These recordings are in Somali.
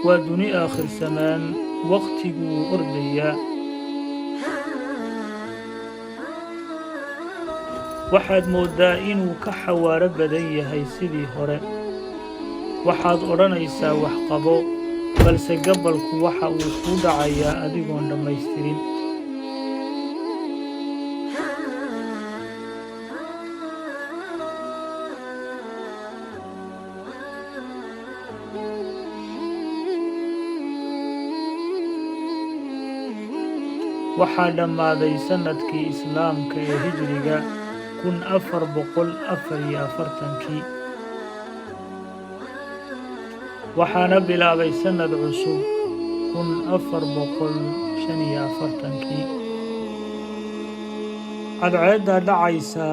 ودني آخر زمان وقتي أرديا waxaad moodaa inuu ka xawaaro badan yahay sidii hore waxaad odhanaysaa wax qabo balse gabalku waxa uu ku dhacayaa adigoon dhammaystirin waxaa dhammaaday sanadkii islaamka ee hijriga 1444 waxaana bilaabay sanad cusub 1445 cadceedda dhacaysa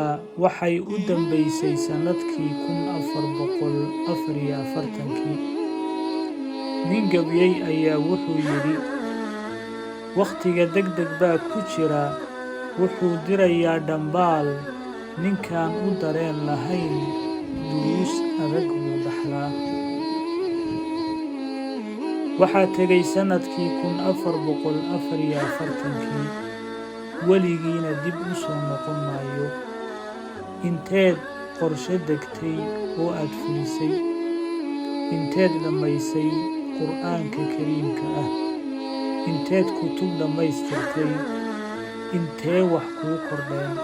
waxay u dambaysay sanadkii 1444 nin gabyey ayaa wuxuu yidhi wakhtiga degdeg baa ku jira wuxuu dirayaa dhambaal ninkaan u dareen lahayn duruus adag buu dhaxlaa waxaa tegay sanadkii 1444 weligiina dib u soo noqon maayo inteed qorshe degtay oo aad fulisay inteed dhammaysay qur'aanka kariimka ah inteed kutub dhammaystirtay intee wax kuu kordheen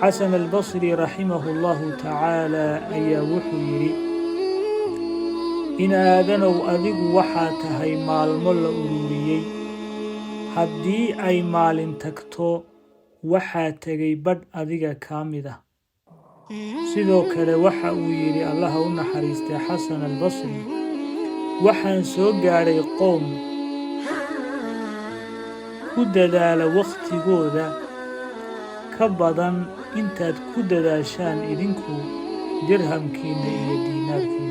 xasan albasri raximahullahu tacaalaa ayaa wuxuu yidhi in aadanow adigu waxaa tahay maalmo la ururiyey haddii ay maalin tagto waxaa tegay badh adiga kaa mid ah sidoo kale waxa uu yidhi allaha u naxariistay xasan albasri waxaan soo gaadhay qowm ku dadaala wakhtigooda ka badan intaad ku dadaashaan idinku dirhamkiinna iyo diinaarkiinna